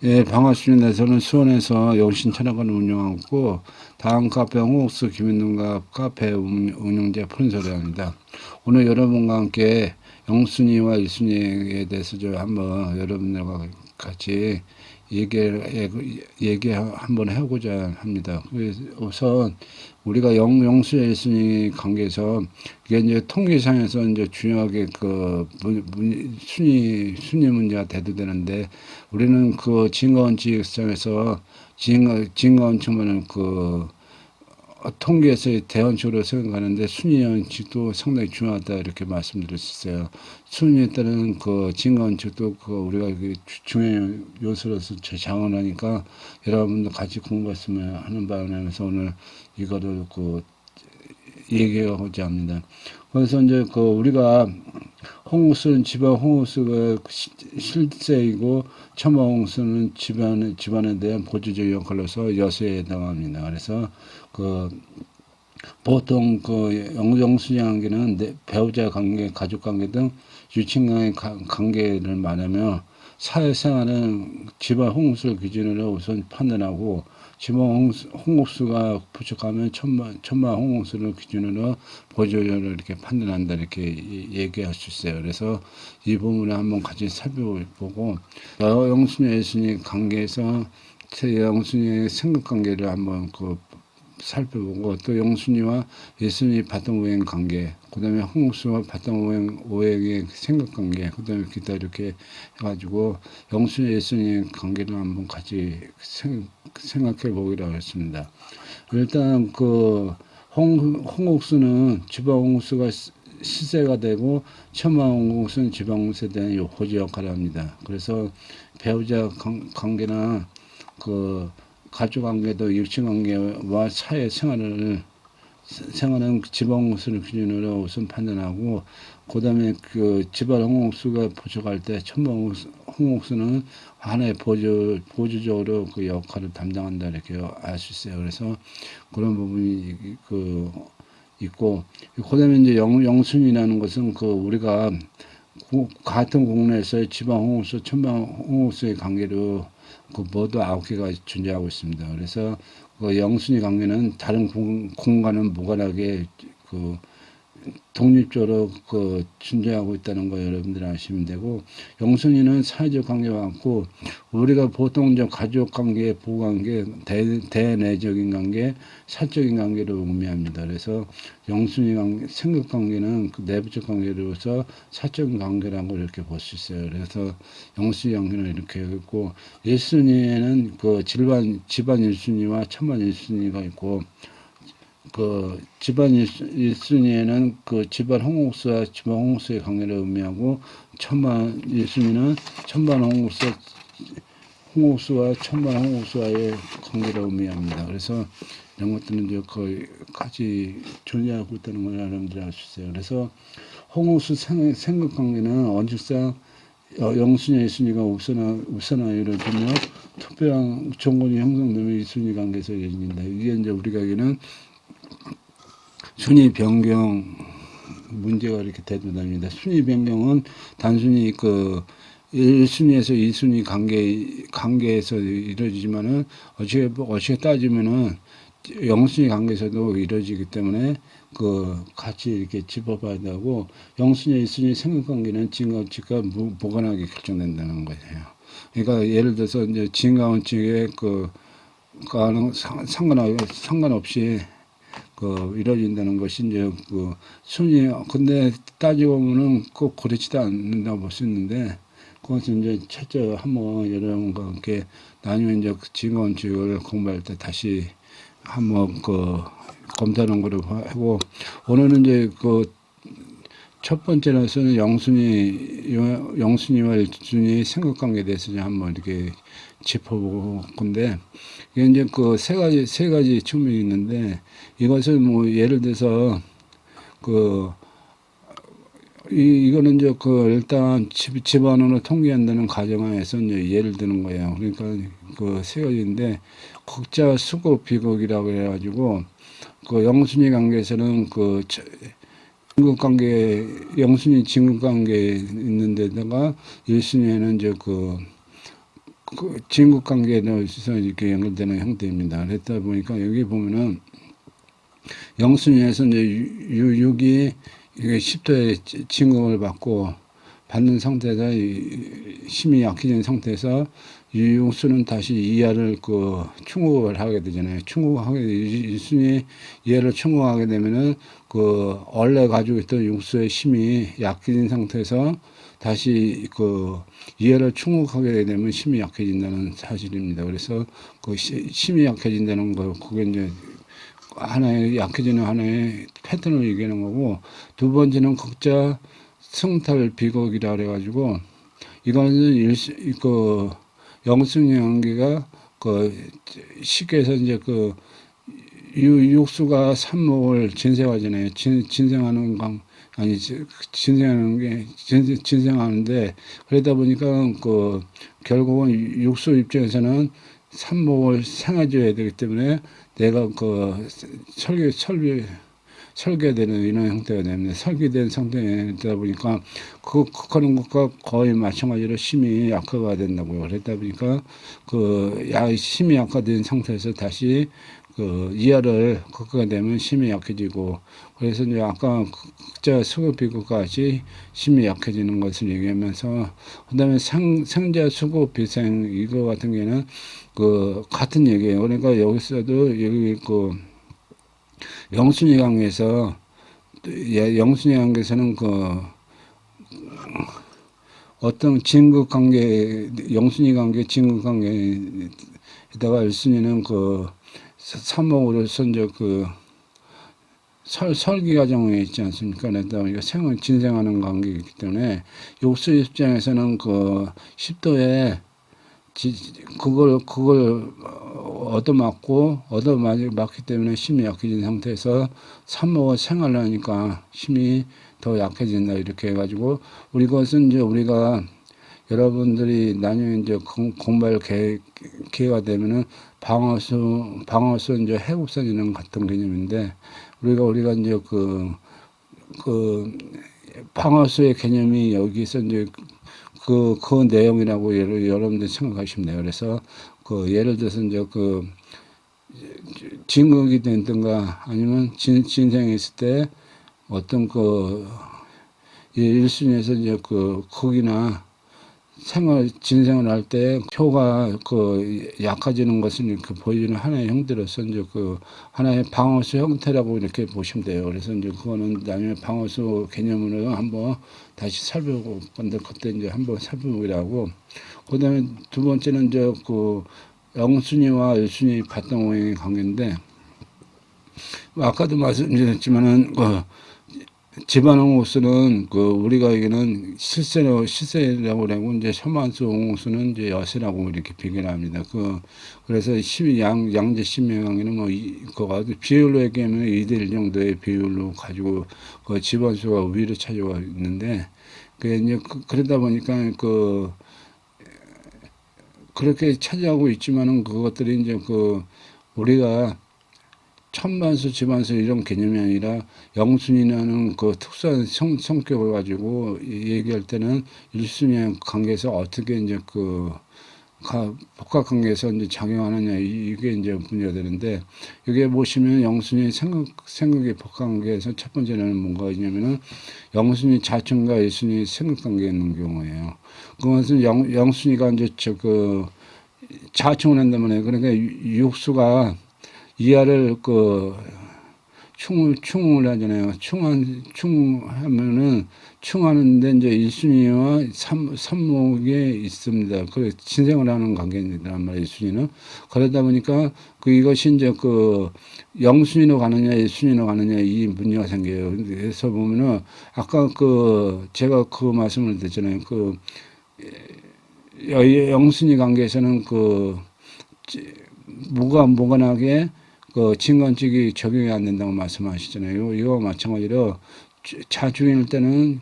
예, 반갑습니다. 저는 수원에서 영신천학원을 운영하고 다음 카페 홍옥수 김인동갑 카페 운영자 푸른소리입니다. 오늘 여러분과 함께 영순이와 일순이에 대해서 저 한번 여러분들과 같이 얘기 한번 해보고자 합니다. 우선 우리가 영수 일순이 관계에서 이게 이제 통계상에서 이제 중요하게 그 순위 문제가 대두되는데 우리는 그 진거원칙상에서 진거원칙만은 그 통계에서의 대원칙으로 생각하는데 순위원칙도 상당히 중요하다 이렇게 말씀드릴 수 있어요. 순위에 따른 그 진거원칙도 그 우리가 그 중요한 요소로서 장언하니까 여러분도 같이 공부했으면 하는 바람에서 오늘 이거를 그 얘기하고자 합니다. 그래서 이제 그 우리가 홍옥수는 집안 홍옥수가 실세이고 첨화홍옥수는 집안에 대한 보조적 역할로서 여수에 해당합니다. 그래서 그 보통 그 영순위 관계는 배우자 관계, 가족 관계 등 유친간의 관계를 말하며 사회생활은 집안 홍옥수를 기준으로 우선 판단하고 집안 홍옥수가 부족하면 천만 홍옥수를 기준으로 보조를 이렇게 판단한다 이렇게 얘기할 수 있어요. 그래서 이 부분을 한번 같이 살펴보고 영순위 예순위 관계에서 영순위의 생각관계를 한번 그 살펴보고 또 영순이와 예순이 바탕오행 관계, 그 다음에 홍옥수와 바탕오행의 생각관계, 그 다음에 기타 이렇게 해가지고 영순이 예순이 관계를 한번 같이 생각해 보기로 하겠습니다. 일단 그 홍옥수는 지방홍옥수가 시세가 되고 천마홍옥수는 지방홍옥수에 대한 보조 역할을 합니다. 그래서 배우자 관계나 그 가족관계도 육친관계와 사회생활은 집안홍옥수를 기준으로 우선 판단하고 그 다음에 그 집안 홍옥수가 부족할 때 천만 홍옥수는 하나의 보조적으로 그 역할을 담당한다 이렇게 알 수 있어요. 그래서 그런 부분이 그 있고 그 다음에 이제 영순이라는 것은 그 우리가 같은 공간에서의 집안 홍옥수, 천만 홍옥수의 관계로 그 모두 9개가 존재하고 있습니다. 그래서 그 영순위 관계는 다른 공간은 무관하게 그 독립적으로 그 존재하고 있다는 거 여러분들 아시면 되고 영순위는 사회적 관계와 같고 우리가 보통 이제 가족 관계, 부부 관계, 대내적인 관계, 사적인 관계를 의미합니다. 그래서 영순위 관계, 생각 관계는 그 내부적 관계로서 사적인 관계라는 걸 이렇게 볼 수 있어요. 그래서 영순위 관계는 이렇게 있고 일순위에는 그 집안 일순위와 천만 일순위가 있고 그 집안 일순위에는 그 집안 홍옥수와 집안 홍옥수의 관계를 의미하고 천만 일순위는 천만 홍옥수와 천만 홍옥수와의 관계를 의미합니다. 그래서 이런 것들은 이제 거의 같이 존재하고 있다는 걸 여러분들이 알 수 있어요. 그래서 홍옥수 생각 관계는 원칙상 영순위, 일순위가 우선화 이루어지며 특별한 조건이 형성되면 일순위 관계에서 이루어진다. 이게 이제 우리가 얘기는 순위 변경 문제가 이렇게 대두됩니다. 순위 변경은 단순히 그 1순위에서 2순위 관계에서 이루어지지만은 어떻게 따지면은 0순위 관계에서도 이루어지기 때문에 그 같이 이렇게 짚어봐야 되고 0순위, 1순위 생각관계는 진가원칙과 무관하게 결정된다는 거예요. 그러니까 예를 들어서 이제 진가원칙에 그 상관없이 그 이루어진다는 것이 이제 그 순위 근데 따지고 보면은 꼭 그렇지도 않는다고 볼 수 있는데 그것은 이제 첫째 한번 여러분과 함께 나중에 이제 진원칙을 공부할 때 다시 한번 그 검토하는 거로 하고 오늘은 이제 그 첫 번째로서는 영순위와 일순위의 생각관계에 대해서 한번 이렇게 짚어볼 건데 이게 이제 그 세 가지 측면이 있는데 이것을 뭐 예를 들어서 그 이거는 이제 그 일단 집안으로 통계한다는 가정하에서 이제 예를 드는 거예요. 그러니까 그 세 가지인데 극자 수고 비극이라고 해가지고 그 영순위 관계에서는 그 진급관계 영순위 진급관계 있는 데다가 일순위에는 이제 그 그 진국 관계에 있어서 이렇게 연결되는 형태입니다. 그랬다 보니까 여기 보면은 영순위에서 이제 육이 이게 10도의 진국을 받고 받는 상태에서 힘이 약해진 상태에서 육수는 다시 이하를 그 충국을 하게 되잖아요. 충국하게 일순위 이하를 충국하게 되면은 그 원래 가지고 있던 육수의 힘이 약해진 상태에서 다시 그 이해를 충족하게 되면 힘이 약해진다는 사실입니다. 그래서 그 힘이 약해진다는 거, 그게 이제 하나의 약해지는 하나의 패턴을 얘기하는 거고, 두 번째는 극자 승탈 비극이라 그래가지고, 이거는 그 영승의 관계가 그 시계에서 이제 그 육수가 산목을 진생하잖아요. 진생하는 아니 진생하는 게 진생하는데, 그러다 보니까 그 결국은 육수 입장에서는 산목을 생해줘야 되기 때문에 내가 그 설계되는 이런 형태가 됩니다. 설계된 상태다 보니까 그 극하는 것과 거의 마찬가지로 힘이 약화가 된다고요. 그러다 보니까 그 힘이 약화된 상태에서 다시 그 이하를 극하가 되면 힘이 약해지고, 그래서 이제 아까 극자 수급 비극까지 힘이 약해지는 것을 얘기하면서, 그다음에 생자 수급 비생 이거 같은 경우는 그 같은 얘기예요. 그러니까 여기서도 여기 그 영순위 관계에서 영순위 관계에서는 그 어떤 진극 관계, 영순위 관계, 진극 관계에다가 일순위는 그 삼목으로서 이제 그 설기 과정에 있지 않습니까? 그러다 보니까 생을 진생하는 관계이기 때문에 육수 입장에서는 그 10도에 그걸 얻어맞기 때문에 힘이 약해진 상태에서 산목을 생활을 하니까 힘이 더 약해진다. 이렇게 해가지고, 이것은 이제 우리가 여러분들이 나중에 이제 공부할 기회가 되면은 방어수 이제 해국선이랑 같은 개념인데, 우리가 이제 그 방어수의 개념이 여기서 이제 그 내용이라고 여러분들 생각하시면 돼요. 그래서 그 예를 들어서 이제 그 진극이 된든가 아니면 진생이 있을 때 어떤 그 일순위에서 이제 그 극이나 진생을 할 때 표가 그 약해지는 것을 이렇게 보여주는 하나의 형태로서 이제 그 하나의 방어수 형태라고 이렇게 보시면 돼요. 그래서 이제 그거는 나중에 방어수 개념으로 한번 다시 살펴볼 건데, 그때 이제 한번 살펴보기로 하고, 그 다음에 두 번째는 이제 그 영순위와 일순위 발동의 관계인데, 아까도 말씀드렸지만은 집안홍옥수는 그 우리가 여기는 실세라고 그러고, 이제 혐한수 홍옥수는 이제 여세라고 이렇게 비교를 합니다. 그래서 양재 신명강에는 뭐 그거 비율로 얘기하면 2대1 정도의 비율로 가지고 그 집안수가 우위를 차지하고 있는데, 그 이제 그러다 보니까 그렇게 차지하고 있지만은 그것들이 이제 우리가 천만수, 집안수 이런 개념이 아니라 영순이라는 그 특수한 성격을 가지고 얘기할 때는 일순위의 관계에서 어떻게 이제 복합 관계에서 이제 작용하느냐, 이게 이제 문제가 되는데, 여기에 보시면 영순위 생각의 복합 관계에서 첫 번째는 뭔가 있냐면은 영순위 자충과 일순위 생각 관계에 있는 경우예요. 그것은 영순위가 이제 자충을 한다면 해요. 그러니까 육수가 이하를 충을 하잖아요. 충하면은 충하는데 이제 일순위와 삼목에 있습니다. 그 진생을 하는 관계란 말이에요. 일순위는. 그러다 보니까 이것이 이제 영순위로 가느냐 일순위로 가느냐 이 문제가 생겨요. 그래서 보면은 아까 제가 말씀을 드렸잖아요. 영순위 관계에서는 무관하게 진관직이 적용이 안 된다고 말씀하시잖아요. 이거와 마찬가지로 자중일 때는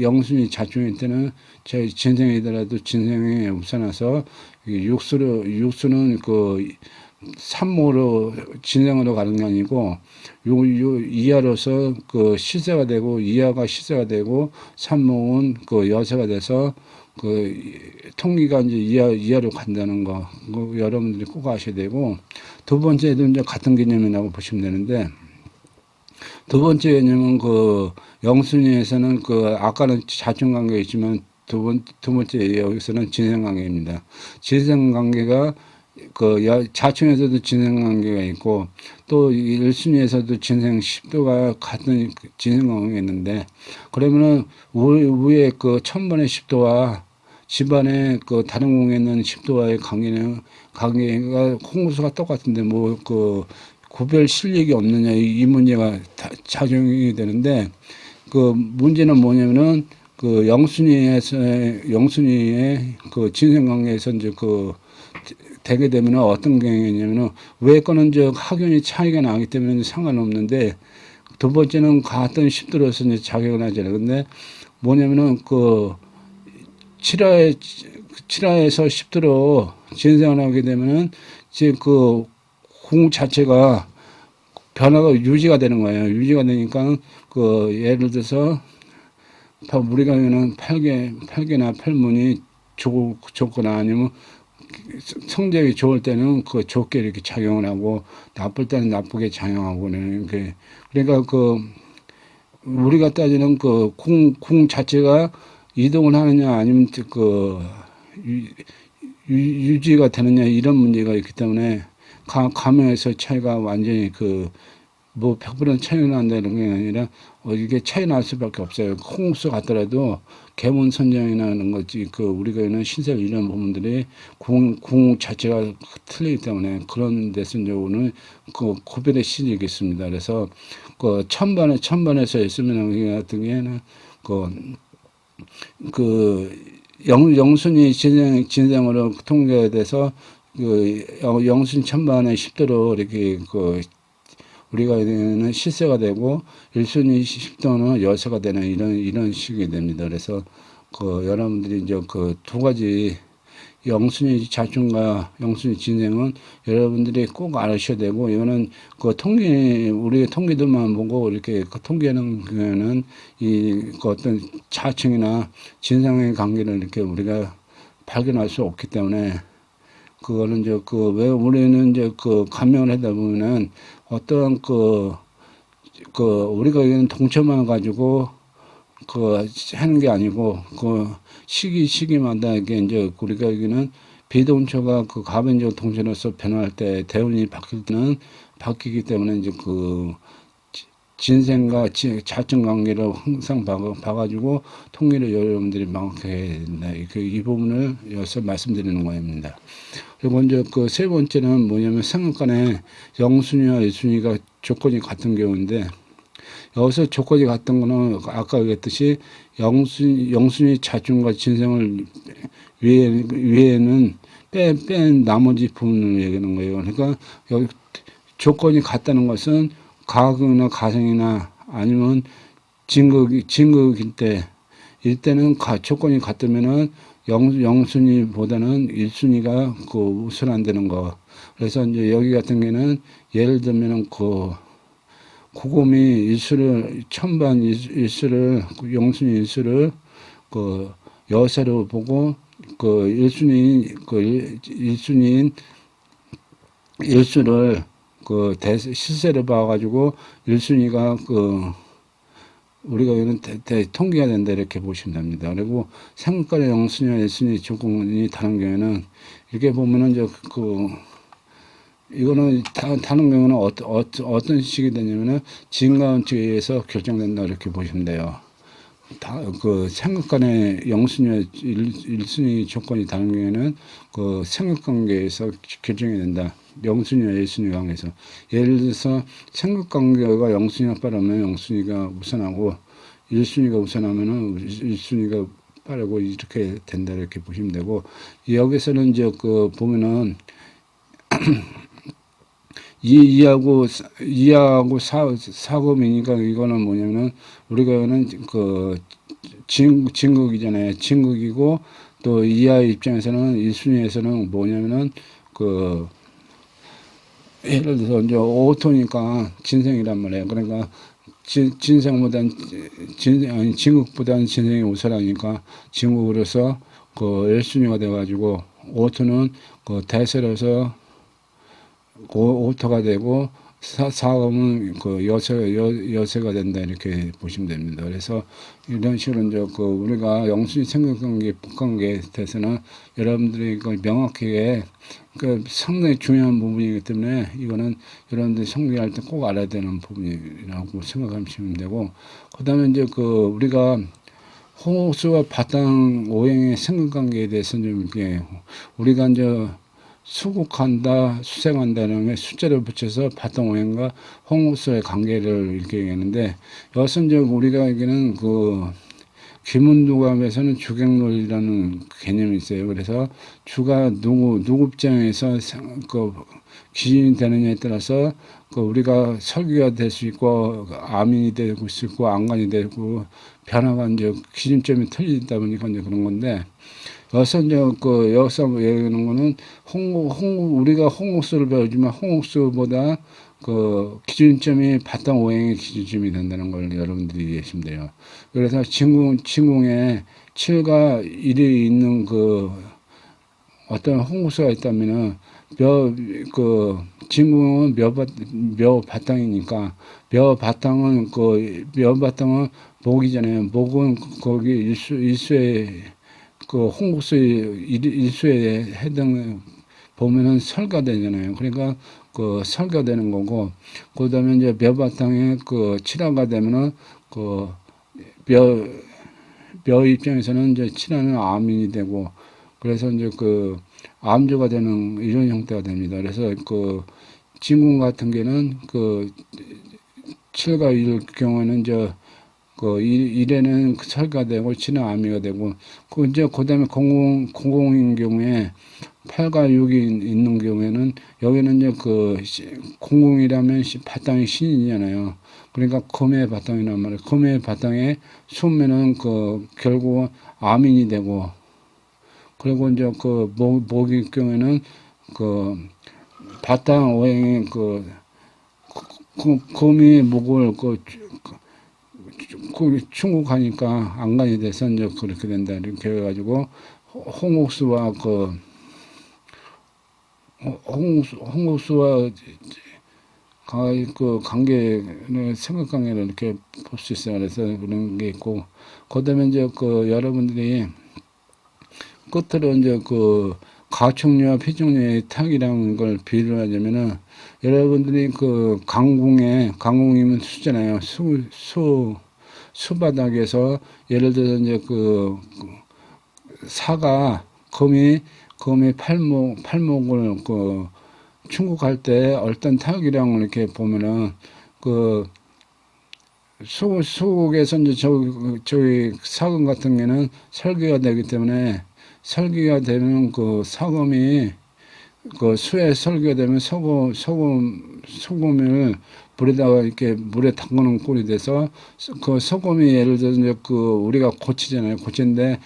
영순이 자중일 때는 제 진생이더라도 진생에 우선해서 육수는 산모로 진생으로 가는 게 아니고 이하로서 시세가 되고, 이하가 시세가 되고, 산목은 여세가 돼서 통기가 이제 이하로 간다는 거, 여러분들이 꼭 아셔야 되고, 두 번째도 이제 같은 개념이라고 보시면 되는데, 두 번째 개념은 영순위에서는 아까는 자충관계 있지만 두 번째 여기서는 진생관계입니다. 진생관계가 자충에서도 진생관계가 있고 또 일순위에서도 진생 10도가 같은 진생관계가 있는데 그러면은 위에 천번의 10도와 집안의 다른 공에 있는 10도와의 관계가 홍수가 똑같은데 구별 실력이 없느냐 이 문제가 작용이 되는데 문제는 뭐냐면은 영순위의 진생관계에서 이제 되게 되면 어떤 경우냐면은 왜 거는 학연이 차이가 나기 때문에 상관없는데 두 번째는 같은 10도로서 이제 작용을 하잖아요. 근데 뭐냐면은 7화에서 10도로 진생을 하게 되면은 이제 공 자체가 변화가 유지가 되는 거예요. 유지가 되니까 예를 들어서 우리가 하면은 팔개나 팔문이 좋거나 아니면 성적이 좋을 때는 좋게 이렇게 작용을 하고 나쁠 때는 나쁘게 작용하고 그러니까 우리가 따지는 공 자체가 이동을 하느냐 아니면 유지가 되느냐 이런 문제가 있기 때문에 감형에서 차이가 완전히 100% 차이 난다는 게 아니라 이게 차이 날 수밖에 없어요. 콩수 같더라도 개문 선정이라는 거지 우리가 있는 신설 이런 부분들이 공 자체가 틀리기 때문에 그런 데서 이제 오늘 고별의 실력이 있습니다. 그래서 천번에서 있으면 이 같은 경우에는 영순위 진생으로 통계돼서 영순 천반의 10도로 이렇게 우리가 이제는 실세가 되고 일순위 10도는 열세가 되는 이런 식이 됩니다. 그래서 여러분들이 이제 두 가지 영순위 자충과 영순위 진생은 여러분들이 꼭 알으셔야 되고 이거는 우리 통계들만 보고 이렇게 통계하는 경우에는 어떤 자충이나 진상의 관계를 이렇게 우리가 발견할 수 없기 때문에 그거는 이제 왜 우리는 이제 감명을 하다 보면은 어떠한 우리가 여기는 동체만 가지고 하는 게 아니고 시기마다 이게 이제 우리가 여기는 비동체가 가변적 동체로서 변화할 때 대운이 바뀔 때는 바뀌기 때문에 이제 진생과 자충 관계를 항상 봐가지고 통계를 여러분들이 명확하게 해야 된다. 이 부분을 여기서 말씀드리는 겁니다. 그리고 이제 세 번째는 뭐냐면 생각간에 영순위와 일순위가 조건이 같은 경우인데 여기서 조건이 같은 거는 아까 얘기했듯이 영순위 자충과 진생을 위에는 뺀 나머지 부분을 얘기하는 거예요. 그러니까 여기 조건이 같다는 것은 가극이나 가생이나 아니면 진극일 때 이때는 조건이 같으면은 영순위보다는 일순위가 우선한다는 거. 그래서 이제 여기 같은 경우는 예를 들면은 고곰이 일수를 천반 일수를 영순위 일수를 여세로 보고 일순위인 일수를 실세를 봐가지고 일순위가 우리가 여기는 통계가 된다 이렇게 보시면 됩니다. 그리고 생각간의 영순위와 일순위 조건이 다른 경우에는 이렇게 보면은 이제 이거는 다른 경우는 어떤 식이 되냐면은 진가운칙에 의해서 결정된다 이렇게 보시면 돼요. 생각간의 영순위와 일순위 조건이 다른 경우에는 생각관계에서 결정이 된다. 영순위와 일순위 관계에서 예를 들어서 생각관계가 영순위가 빠르면 영순위가 우선하고 일순위가 우선하면은 일순위가 빠르고 이렇게 된다 이렇게 보시면 되고 여기서는 이제 보면은 이하고 사금이니까 이거는 뭐냐면은 우리가는 진극이잖아요. 진극이고 또 이하의 입장에서는 일순위에서는 뭐냐면은 예를 들어서 이제 오토니까 진생이란 말이에요. 그러니까 진극보다는 진생이 우선하니까 진극으로서 그 1순위가 돼가지고 오토는 그 대세로서 오토가 되고 사음은 그 여세가 된다 이렇게 보시면 됩니다. 그래서 이런 식으로 이제 그 우리가 영순위 생각관계 복관계에 대해서는 여러분들이 그 명확하게 그 상당히 중요한 부분이기 때문에 이거는 여러분들이 성경할 때 꼭 알아야 되는 부분이라고 생각하시면 되고, 그다음에 이제 그 우리가 홍옥수와 바탕 오행의 생각관계에 대해서는 좀 이렇게 우리가 이제 수국한다, 수생한다는 게 숫자를 붙여서 바탕오행과 홍옥수의 관계를 이렇게 얘기하는데, 여기서 이제 우리가 얘기는 그 귀문두갑에서는 주객론이라는 개념이 있어요. 그래서 주가 누구 입장에서 그 기준이 되느냐에 따라서 그 우리가 설계가 될 수 있고 암인이 되고 수 있고 안간이 되고 변화가 이제 기준점이 틀리다 보니까 이제 그런 건데, 여기서 이제 그 여기서 얘기하는 거는 우리가 홍옥수를 배우지만 홍옥수보다 그 기준점이 바탕 오행의 기준점이 된다는 걸 여러분들이 이해하시면 돼요. 그래서 진궁에 7과 1이 있는 그 어떤 홍옥수가 있다면은 진궁은 묘 바탕이니까 묘 바탕은 목이잖아요. 목은 거기 일수에 그 홍국수의 일수에 해당 보면은 설가되잖아요. 그러니까 그 설가되는 거고, 그다음에 이제 묘바탕에 그 칠화가 되면은 그 묘 입장에서는 이제 칠화는 암인이 되고, 그래서 이제 그 암조가 되는 이런 형태가 됩니다. 그래서 그 진궁 같은 경우는 그 7과 1 경우에는 이제 그 일에는 설가 되고 치는 암이가 되고, 그 이제 그다음에 공공인 경우에 8과 6이 있는 경우에는 여기는 이제 그 공공이라면 바탕이 신이잖아요. 그러니까 금의 바탕이란 말이에요. 금의 바탕에 수면은 그 결국 암인이 되고, 그리고 이제 그 목의 경우에는 그 바탕 오행이 금이 목을 충국하니까 안간이 돼서 이제 그렇게 된다 이렇게 해가지고 홍옥수와 홍옥수와 그 관계를 생각관계를 이렇게 볼 수 있어요. 그래서 그런 게 있고, 그다음에 이제 그 여러분들이 끝으로 이제 그 가축류와 피축류의 탁이라는 걸 비유를 하자면은, 여러분들이 그 강궁이면 수잖아요. 수바닥에서 예를 들어서 이제 그 사가 금이 팔목을 그 충국할 때 어떤 타격이량을 이렇게 보면은 그 수국에서 이제 저기 사금 같은 경우는 설계가 되기 때문에, 설계가 되면 그 사금이 그 수에 설계가 되면 소금을 물에 담그는 꼴이 돼서 그 소금이 예를 들어서 이제 그 우리가 고치잖아요. 고치인데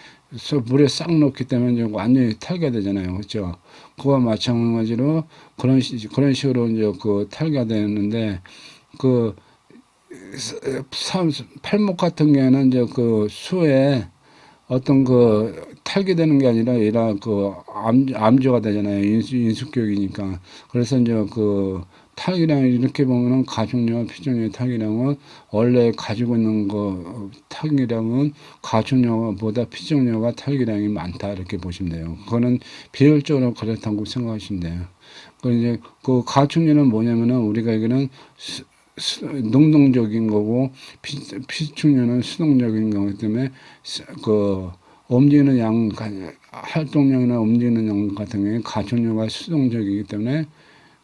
물에 싹 넣기 때문에 완전히 탈게 되잖아요. 그렇죠? 그와 마찬가지로 그런 식으로 이제 그 탈게 되는데, 그 팔목 같은 경우에는 이제 그 수에 어떤 그 탈게 되는 게 아니라 그 암조가 되잖아요. 인수격이니까. 그래서 이제 그 탈기량 이렇게 보면은 가축류와 피축류의 탈기량은 원래 가지고 있는 거 탈기량은 가축류보다 피축류가 탈기량이 많다 이렇게 보시면 돼요. 그거는 비율적으로 그렇다고 생각하시면 돼요. 그 이제 그 가축류는 뭐냐면은 우리가 얘기는 능동적인 거고 피축류는 수동적인 거기 때문에 그 움직이는 양, 활동량이나 움직이는 양 같은 경우에 가축류가 수동적이기 때문에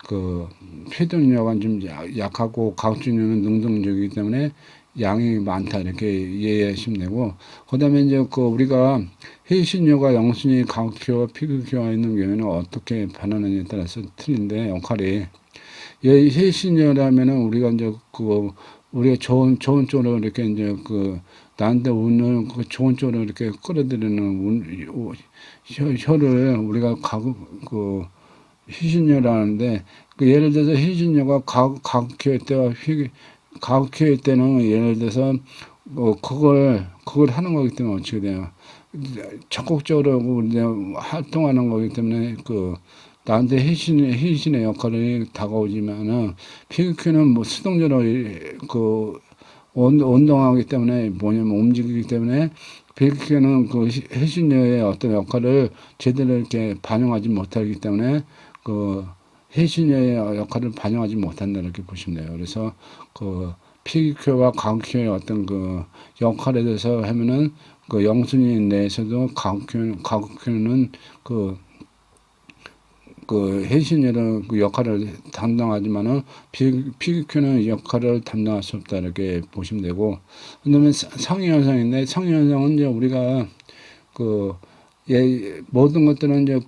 그 피축류가 좀 약하고 가축류는 능동적이기 때문에 양이 많다 이렇게 이해하시면 되고, 그다음에 이제 그 우리가 해신류가 영순위 가극효와 피극효가 있는 경우에는 어떻게 변하느냐에 따라서 틀린데, 역할이 해신류라면은 우리가 이제 우리가 좋은 쪽으로 이렇게 이제 나한테 운을 좋은 쪽으로 이렇게 끌어들이는 혀를 우리가 희신녀라는데, 예를 들어서 희신녀가 가극효일 때와 가극효일 때는 예를 들어서 그걸 하는 거기 때문에 어떻게 돼요? 적극적으로 이제 활동하는 거기 때문에 나한테 해신의 역할이 다가오지만은 피규큐는 뭐 수동적으로 운동하기 때문에 뭐냐면 움직이기 때문에 피규큐는 해신녀의 어떤 역할을 제대로 이렇게 반영하지 못하기 때문에 해신녀의 역할을 반영하지 못한다 이렇게 보시면 돼요. 그래서 피규큐와 가극큐의 어떤 역할에 대해서 하면은 영순이 내에서도 가극큐는 해신이라는 역할을 담당하지만은 피규큐는 역할을 담당할 수 없다 이렇게 보시면 되고, 그다음에 상위현상인데 상위현상은 이제 우리가 모든 것들은 이제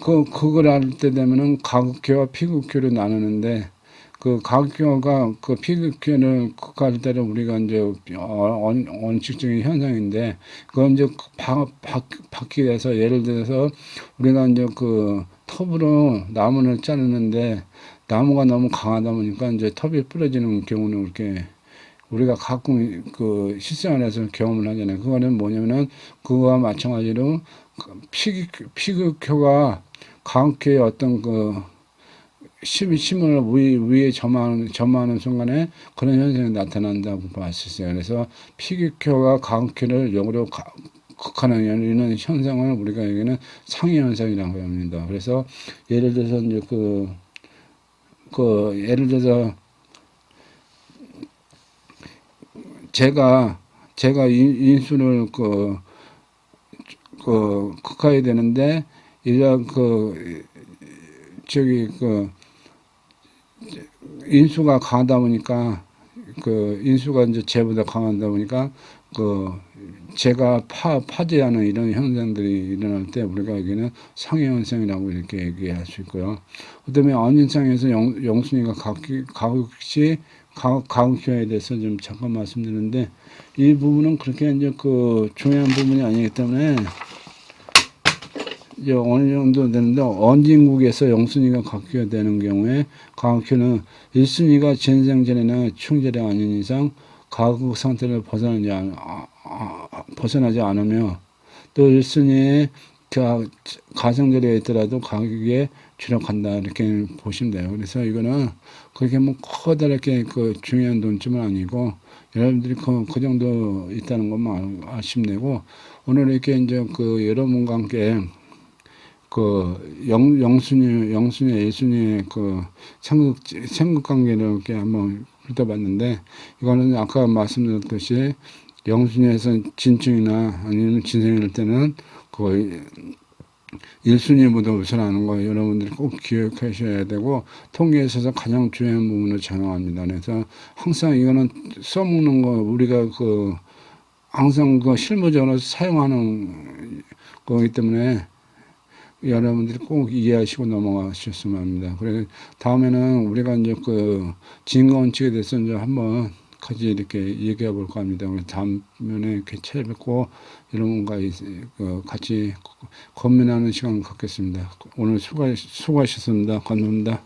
그걸 알 때 되면은 가극큐와 피규큐를 나누는데 가극큐가 피규큐를 극할 때는 우리가 이제 원칙적인 현상인데 그건 이제 바뀌게 돼서 예를 들어서 우리가 이제 톱으로 나무를 자르는데 나무가 너무 강하다 보니까 이제 톱이 부러지는 경우는 이렇게 우리가 가끔 실생활에서 경험을 하잖아요. 그거는 뭐냐면은 그거와 마찬가지로 피규큐가 가극큐의 어떤 힘을 위에 점하는 순간에 그런 현상이 나타난다고 봤었어요. 그래서 피규큐가 가극큐를 역으로 극하는 이런 현상을 우리가 여기는 상위 현상이라고 합니다. 그래서 예를 들어서 이제 예를 들어서 제가 인수를 극하야 되는데 이런 인수가 강하다 보니까 인수가 이제 쟤보다 강하다 보니까 제가 파괴하는 이런 현상들이 일어날 때 우리가 여기는 상해 현상이라고 이렇게 얘기할 수 있고요. 그다음에 언인상에서 영순이가 가극시에 대해서 좀 잠깐 말씀드리는데 이 부분은 그렇게 이제 중요한 부분이 아니기 때문에 이제 어느 정도 되는데 언진국에서 영순이가 가극큐가 되는 경우에 가극큐는 1순위가 전생전이나 충절이 아닌 이상 가극 상태를 벗어나지 않으며 또 1순위의 가성절에 있더라도 가극에 주력한다 이렇게 보시면 돼요. 그래서 이거는 그렇게 뭐 커다랗게 중요한 논점은 아니고 여러분들이 그 정도 있다는 것만 아시면 되고 오늘 이렇게 이제 여러분과 함께 영순위, 예순위의 생극 관계를 이렇게 한번 훑어봤는데, 이거는 아까 말씀드렸듯이 영순위에서 진충이나 아니면 진생일 때는 일순위보다 우선하는 거 여러분들이 꼭 기억하셔야 되고, 통계에 있어서 가장 중요한 부분을 작용합니다. 그래서 항상 이거는 써먹는 거, 우리가 항상 실무적으로 사용하는 거기 때문에 여러분들이 꼭 이해하시고 넘어가셨으면 합니다. 그래서 다음에는 우리가 이제 진거원칙에 대해서 이제 한번 같이 이렇게 얘기해 볼까 합니다. 그래서 다음에 이렇게 찾아뵙고 여러분과 같이 고민하는 시간 갖겠습니다. 오늘 수고하셨습니다. 감사합니다.